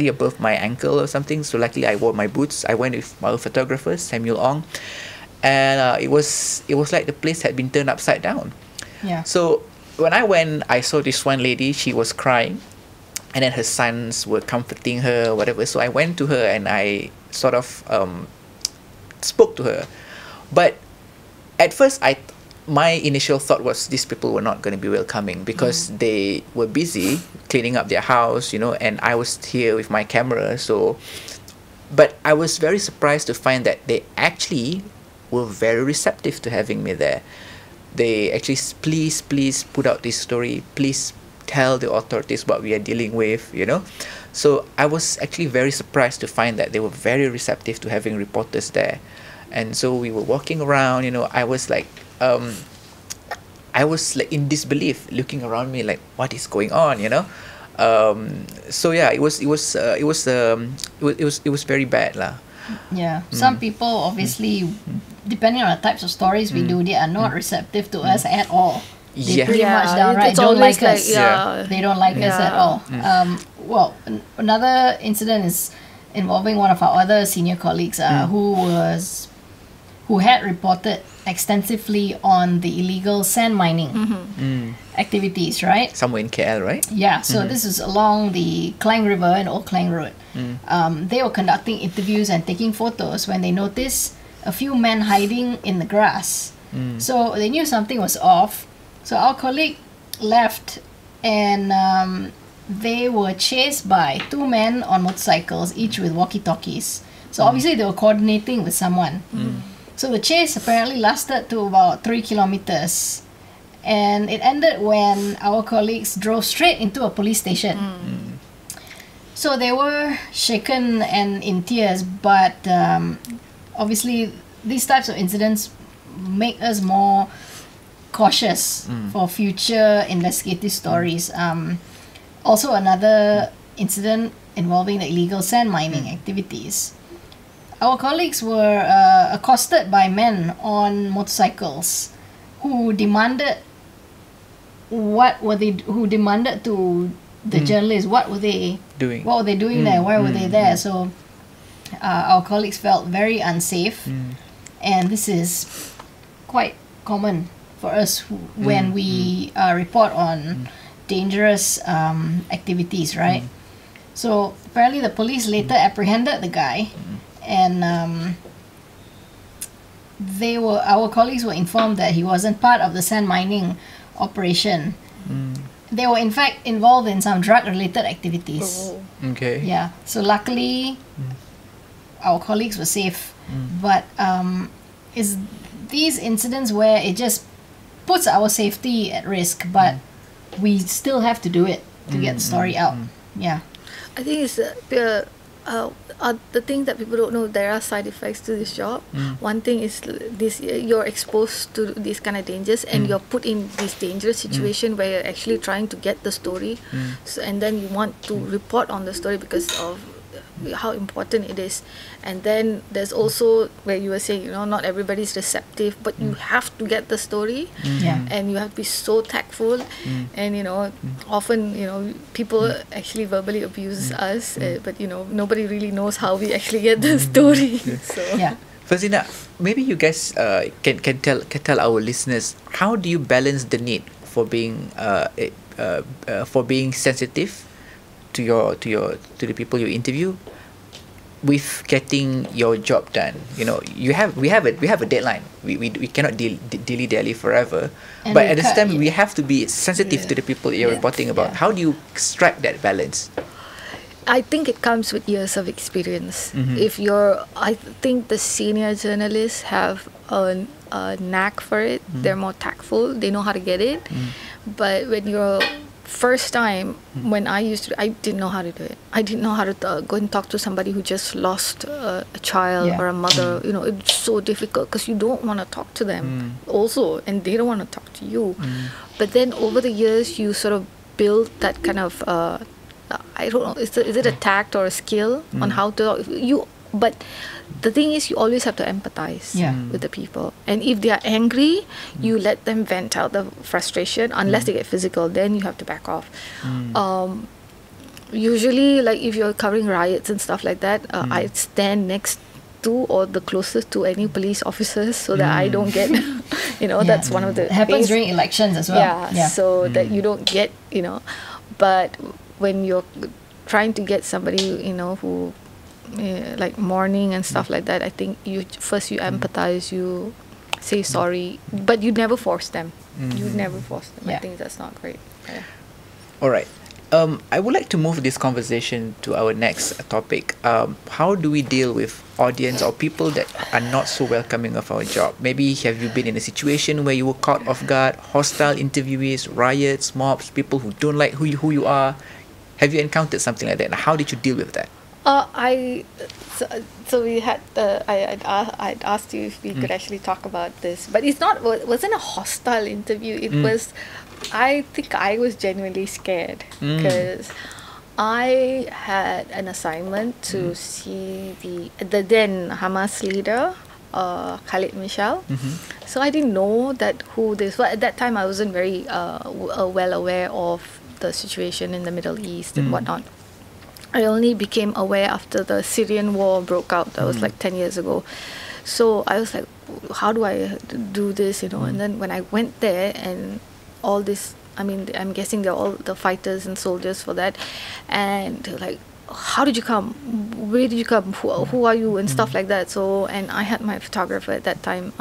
above my ankle or something. So luckily I wore my boots. I went with my photographer, Samuel Ong, and it was like the place had been turned upside down. Yeah. So when I went, I saw this one lady. She was crying, and then her sons were comforting her, whatever. So I went to her and I sort of spoke to her. But at first my initial thought was these people were not going to be welcoming, because they were busy cleaning up their house, you know, and I was here with my camera. So, but I was very surprised to find that they actually were very receptive to having me there. They actually, please put out this story, please tell the authorities what we are dealing with, you know. So I was actually very surprised to find that they were very receptive to having reporters there. And so we were walking around, you know. I was like in disbelief, looking around me like, what is going on, you know. So yeah, it was very bad lah. Yeah, some people obviously, depending on the types of stories we do, they are not receptive to us at all. They pretty much downright don't like us. They don't like us at all. Well, another incident is involving one of our other senior colleagues who had reported extensively on the illegal sand mining activities, right? Somewhere in KL, right? Yeah, so this is along the Klang River and Old Klang Road. They were conducting interviews and taking photos when they noticed a few men hiding in the grass. So they knew something was off. So our colleague left, and they were chased by two men on motorcycles, each with walkie-talkies. So obviously they were coordinating with someone. So the chase apparently lasted to about 3 kilometers, and it ended when our colleagues drove straight into a police station. So they were shaken and in tears, but obviously these types of incidents make us more cautious for future investigative stories. Also, another incident involving the illegal sand mining activities. Our colleagues were accosted by men on motorcycles who demanded to the journalists, what were they doing? What were they doing there? Why were they there? So our colleagues felt very unsafe, and this is quite common for us when we report on dangerous activities, right? So apparently the police later apprehended the guy, and our colleagues were informed that he wasn't part of the sand mining operation. They were in fact involved in some drug-related activities. Okay. Yeah. So luckily, our colleagues were safe. But it's these incidents where it just puts our safety at risk, but we still have to do it to get the story out. Yeah. I think it's the thing that people don't know, there are side effects to this job. One thing is this: you're exposed to these kind of dangers, and you're put in this dangerous situation where you're actually trying to get the story, and then you want to report on the story because of how important it is. And then there's also where you were saying, not everybody's receptive, but you have to get the story, and you have to be so tactful. And often people actually verbally abuse us, but nobody really knows how we actually get the story. So yeah. Fazleena, maybe you guys can tell our listeners, how do you balance the need for being sensitive to the people you interview with getting your job done? We have a deadline. We cannot dilly dally forever, and but at the same time we have to be sensitive to the people you're reporting about. How do you strike that balance? I think it comes with years of experience. I think the senior journalists have a knack for it. They're more tactful. They know how to get it. But when you're first time, when I didn't know how to do it. I didn't know how to go and talk to somebody who just lost a child or a mother. It's so difficult because you don't want to talk to them also, and they don't want to talk to you. But then over the years, you sort of build that kind of I don't know, is it a tact or a skill on how to but the thing is, you always have to empathize with the people. And if they are angry, you let them vent out the frustration. Unless they get physical, then you have to back off. Usually, like if you're covering riots and stuff like that, I stand next to or the closest to any police officers so that I don't get, that's one of the it happens things. during elections as well. So that you don't get, but when you're trying to get somebody, who like mourning and stuff like that, I think you empathize, you say sorry, but you never force them. You never force them. I think that's not great. All right. I would like to move this conversation to our next topic. How do we deal with audience or people that are not so welcoming of our job? Maybe have you been in a situation where you were caught off guard, hostile interviewees, riots, mobs, people who don't like who you are? Have you encountered something like that? And how did you deal with that? So we had I'd asked you if we could actually talk about this, but it wasn't a hostile interview. It was, I think I was genuinely scared because I had an assignment to see the then Hamas leader, Khalid Michel. So I didn't know that who this was. At that time, I wasn't very well aware of the situation in the Middle East and whatnot. I only became aware after the Syrian war broke out. That was like 10 years ago. So I was like, how do I do this, And then when I went there and all this, I'm guessing they're all the fighters and soldiers for that. And they're like, how did you come? Where did you come? Who are you? And stuff like that. So, and I had my photographer at that time,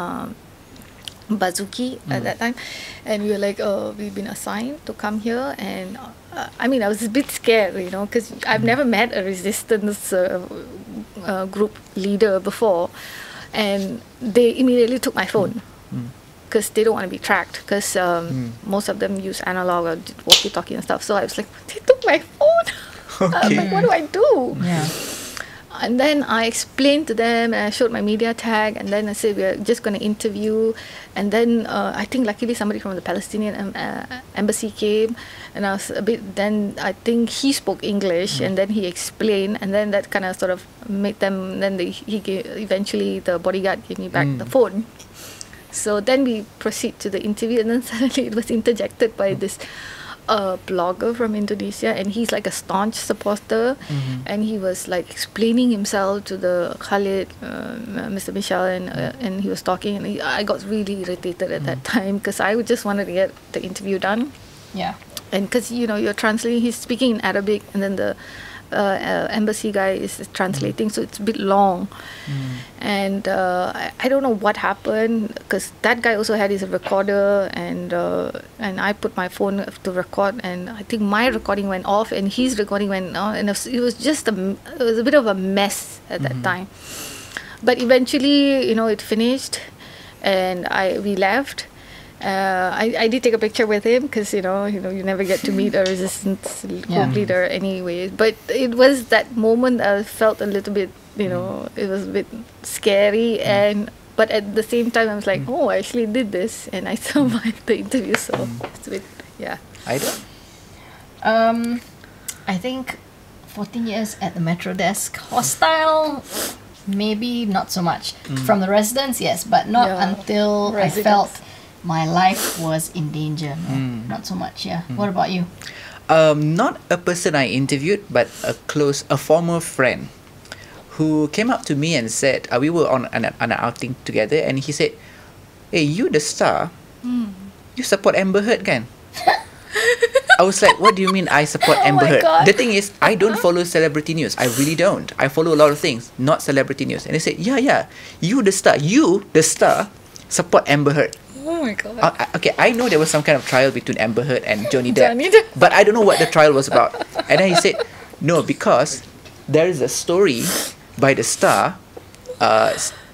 Bazuki at that time, and we were like, we've been assigned to come here. And I was a bit scared, because I've never met a resistance group leader before, and they immediately took my phone because they don't want to be tracked, because most of them use analog or walkie-talkie and stuff. So I was like, they took my phone. I was like, what do I do? And then I explained to them, and I showed my media tag, and then I said, we're just going to interview. And then I think luckily somebody from the Palestinian embassy came, and I was then I think he spoke English, and then he explained, and then that kind of sort of made them, then eventually the bodyguard gave me back the phone. So then we proceed to the interview, and then suddenly it was interjected by this a blogger from Indonesia, and he's like a staunch supporter, and he was like explaining himself to the Khalid, Mr. Michel, and he was talking, and I got really irritated at that time because I would just wanted to get the interview done. Yeah. And because you're translating, he's speaking in Arabic, and then the embassy guy is translating, so it's a bit long. And I don't know what happened, because that guy also had his recorder, and I put my phone to record, and I think my recording went off and his recording went on, and it was just it was a bit of a mess at that time. But eventually, it finished, and we left. I did take a picture with him because you never get to meet a resistance group leader anyway. But it was that moment I felt a little bit, it was a bit scary, but at the same time I was like, oh, I actually did this, and I survived the interview. So it's a bit, Aida? I think 14 years at the Metro desk, hostile. Maybe not so much from the residents, yes, but not until I felt my life was in danger. No, not so much. What about you? Not a person I interviewed, but a former friend who came up to me and said, we were on an outing together, and he said, hey, you the star, you support Amber Heard, kan? I was like, what do you mean I support Amber Heard? God. The thing is, I don't follow celebrity news. I really don't. I follow a lot of things, not celebrity news. And they said, yeah, you the star, support Amber Heard. Oh my God. Okay, I know there was some kind of trial between Amber Heard and Johnny Depp, but I don't know what the trial was about. And then he said, no, because there is a story by the Star,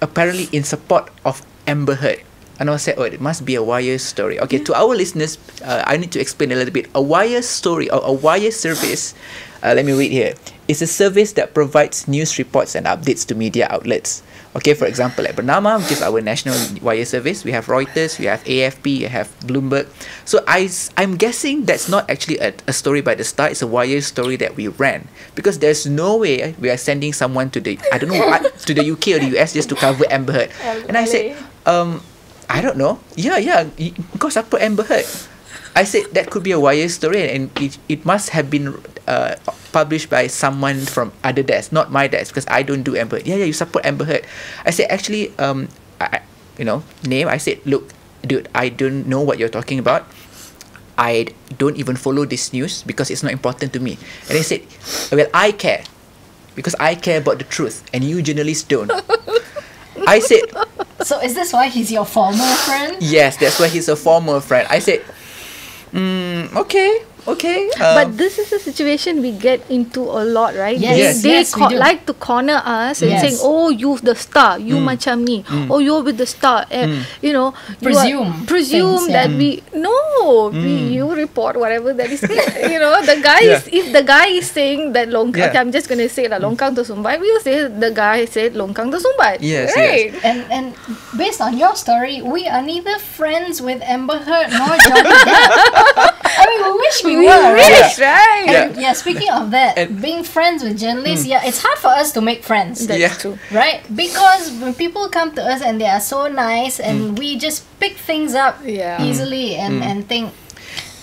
apparently in support of Amber Heard. And I said, oh, it must be a wire story. Okay, to our listeners, I need to explain a little bit. A wire story or a wire service, let me read here. It's a service that provides news reports and updates to media outlets. Okay, for example, at Bernama, which is our national wire service, we have Reuters, we have AFP, we have Bloomberg. So I'm guessing that's not actually a story by the Star. It's a wire story that we ran, because there's no way we are sending someone to the to the UK or the US just to cover Amber Heard. And I said, I don't know. Because apa Amber Heard? I said that could be a wire story, and it must have been published by someone from other desk, not my desk, because I don't do Amber Heard. Yeah, you support Amber Heard. I said, actually, name. I said, look, dude, I don't know what you're talking about. I don't even follow this news because it's not important to me. And he said, well, I care, because I care about the truth, and you journalists don't. I said, so is this why he's your former friend? Yes, that's why he's a former friend. I said, okay. But this is a situation we get into a lot, right? Yes. They we do. like to corner us and saying, oh, you the star, you macam ni. Oh, you're with the star. Presume things, that you report whatever that is. The guy if the guy is saying that Longkang, I'm just going to say that Longkang to Sumbai, we will say the guy said Longkang to Sumbai. Yes, right? yes. And based on your story, we are neither friends with Amber Heard nor Johnny Depp. I mean, we wish we were, wish, right? And speaking of that, being friends with journalists, it's hard for us to make friends. That's true. Right? Because when people come to us and they are so nice, and we just pick things up easily and think,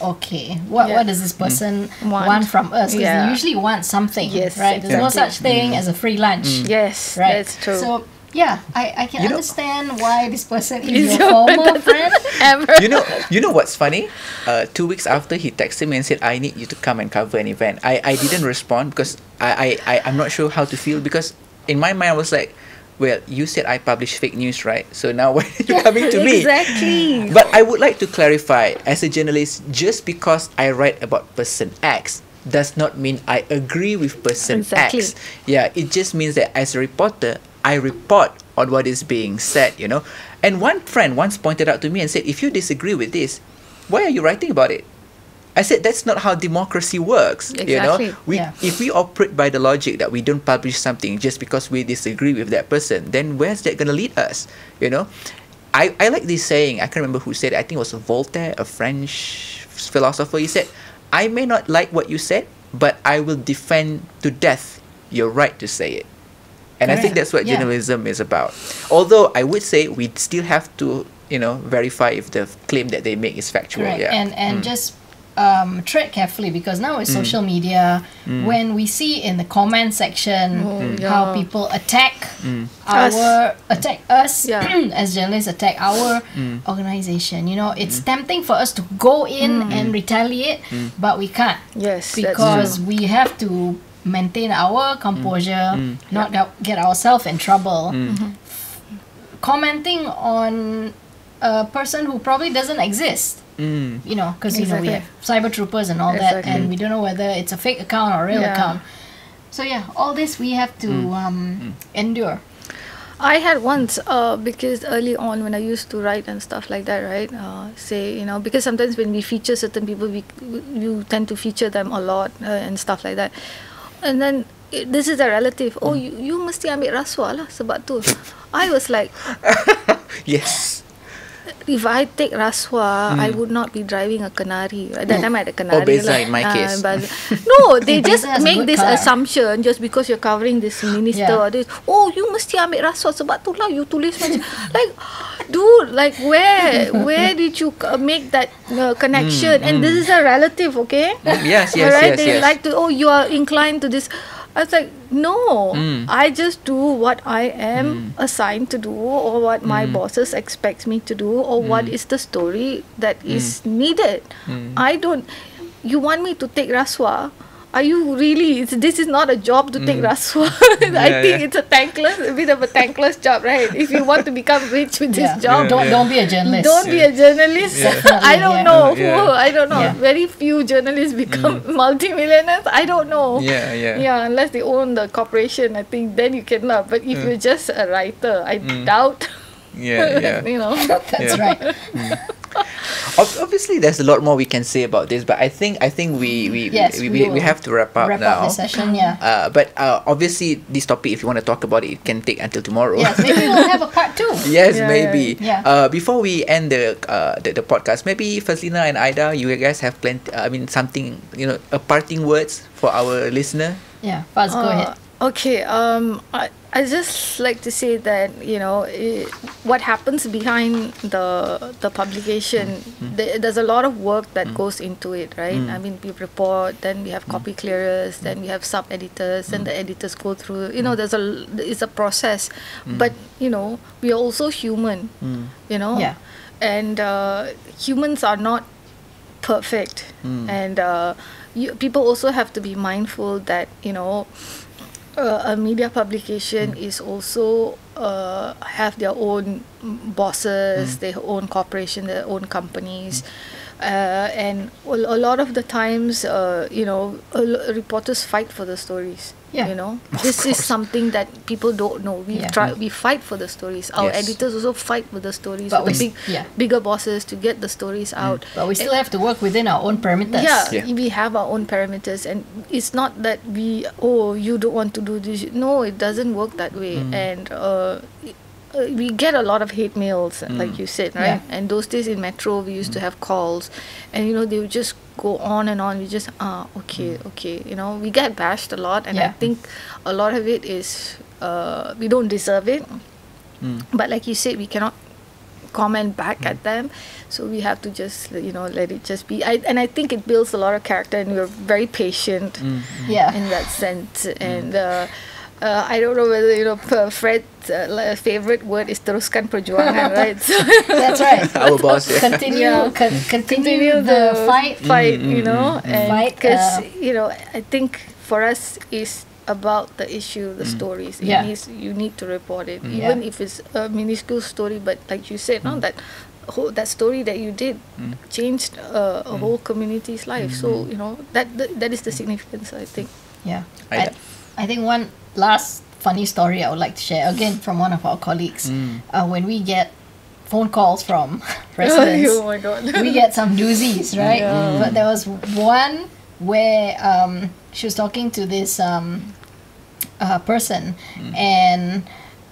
okay, what does this person want from us? Because they usually want something, right? There's no such thing as a free lunch. Yes, right? that's true. So, I can understand why this person is your former friend. You know what's funny? 2 weeks after, he texted me and said, I need you to come and cover an event. I didn't respond because I'm not sure how to feel, because in my mind I was like, well, you said I publish fake news, right? So now why are you coming to me? Exactly. But I would like to clarify, as a journalist, just because I write about person X does not mean I agree with person X. Yeah, it just means that as a reporter, I report on what is being said, And one friend once pointed out to me and said, if you disagree with this, why are you writing about it? I said, that's not how democracy works. Exactly. If we operate by the logic that we don't publish something just because we disagree with that person, then where's that going to lead us? I like this saying. I can't remember who said it. I think it was Voltaire, a French philosopher. He said, I may not like what you said, but I will defend to death your right to say it. And I think that's what journalism is about. Although I would say we still have to, verify if the claim that they make is factual. Right. And just tread carefully, because now with social media, when we see in the comment section how people attack us as journalists, attack our organization, you know, it's tempting for us to go in and retaliate, but we can't. Yes, because we have to maintain our composure, not get ourselves in trouble. Commenting on a person who probably doesn't exist. You know, because you know, we have cyber troopers and all that, and we don't know whether it's a fake account or a real account. So yeah, all this we have to endure. I had once, because early on when I used to write and stuff like that, right? Say, you know, because sometimes when we feature certain people, you tend to feature them a lot and stuff like that. And then this is a relative. Oh, you mesti ambil rasuah lah sebab tu. I was like, yes. If I take rasuah, I would not be driving a Canary. At that time I had a Canary. Or Beza in my case. No, they just make this assumption just because you're covering this minister or this. Oh, you mesti ambil rasuah sebab tu lah you tulis macam like, dude, like where did you make that connection? And this is a relative, okay? Yes. They like to. Oh, you are inclined to this. I was like, no, I just do what I am assigned to do, or what my bosses expect me to do, or what is the story that is needed. I don't. You want me to take rasuah? Are you really? This is not a job to take rasuah. I think it's a bit of a thankless job, right? If you want to become rich with this job, don't be a journalist. Don't be a journalist. I don't know. I don't know. Very few journalists become multimillionaires. I don't know. Yeah. Unless they own the corporation, I think then you can love. But if you're just a writer, I doubt. You know. That's right. Obviously, there's a lot more we can say about this, but I think we have to wrap up now. The session, but obviously, this topic, if you want to talk about it can take until tomorrow. Yes, maybe we'll have a part 2. Yes, maybe. Yeah. Before we end the podcast, maybe Fazleena and Aida, you guys have something, you know, a parting words for our listener. Yeah, Faz, go ahead. Okay, I just like to say that, you know, what happens behind the publication, there's a lot of work that goes into it, right? I mean, we report, then we have copy clearers, then we have sub-editors, then the editors go through, you know, it's a process. But, you know, we are also human, you know? Yeah. And humans are not perfect. And people also have to be mindful that, you know, a media publication is also have their own bosses, their own corporation, their own companies, and a lot of the times, you know, reporters fight for the stories. Yeah. You know, this is something that people don't know. We fight for the stories. Our editors also fight for the stories. But with bigger bosses to get the stories out. But we still have to work within our own parameters. We have our own parameters, and it's not that you don't want to do this. No, it doesn't work that way. And we get a lot of hate mails, like you said, right? And those days in Metro, we used to have calls, and you know, they would just go on and on. We just okay, you know, we get bashed a lot, and I think a lot of it is we don't deserve it. But like you said, we cannot comment back at them, so we have to just, you know, let it just be. And I think it builds a lot of character, and we're very patient in that sense. And I don't know whether, you know, Fred's favorite word is teruskan perjuangan, right? So that's right. Our boss. Continue the fight. You know, and because you know, I think for us is about the issue, the stories. You need to report it, even if it's a minuscule story. But like you said, no, that story that you did changed a whole community's life. So you know, that is the significance, I think. Yeah, I think one last funny story I would like to share, again from one of our colleagues. When we get phone calls from residents, oh my God, we get some doozies, right? But there was one where she was talking to this person, and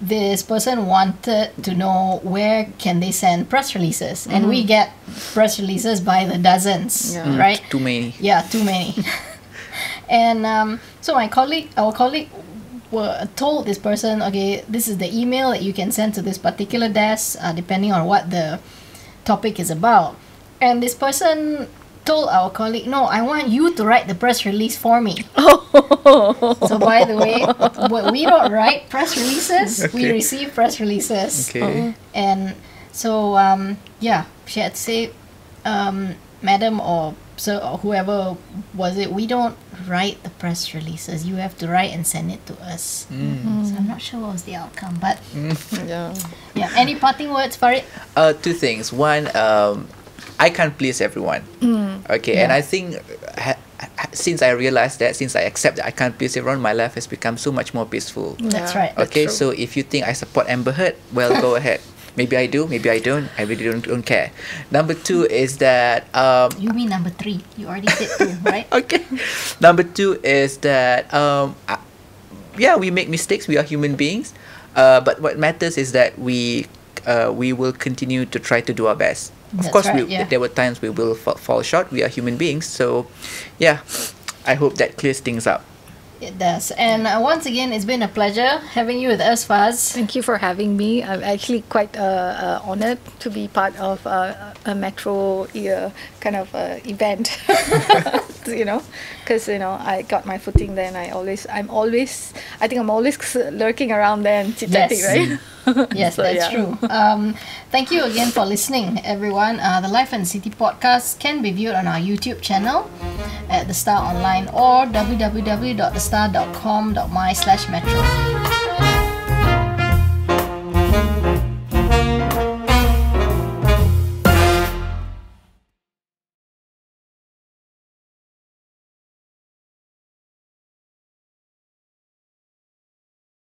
this person wanted to know where can they send press releases, and we get press releases by the dozens, right? Too many. Yeah, too many. And so our colleague were told this person, okay, this is the email that you can send to this particular desk, depending on what the topic is about. And this person told our colleague, no, I want you to write the press release for me. So by the way, we don't write press releases, we receive press releases. And so, she had to say, madam or sir or whoever was it, we don't write the press releases. You have to write and send it to us. So I'm not sure what was the outcome, but Any parting words, Farid? Two things. One, I can't please everyone. And I think since I realized that, since I accept that I can't please everyone, my life has become so much more peaceful. That's right. Okay, so if you think I support Amber Heard, well, go ahead. Maybe I do, maybe I don't. I really don't care. Number two is that... you mean number three. You already said two, right? Okay. Number two is that... we make mistakes. We are human beings. But what matters is that we will continue to try to do our best. Of course, there were times we will fall short. We are human beings. So, I hope that clears things up. It does. And once again, it's been a pleasure having you with us, Faz. Thank you for having me. I'm actually quite honored to be part of a Metro kind of event. Because I got my footing there, and I'm always lurking around there and chit-chatting, right? Yes, that's true. Thank you again for listening, everyone. The Life and City podcast can be viewed on our YouTube channel at The Star Online or www.thestar.com.my/metro.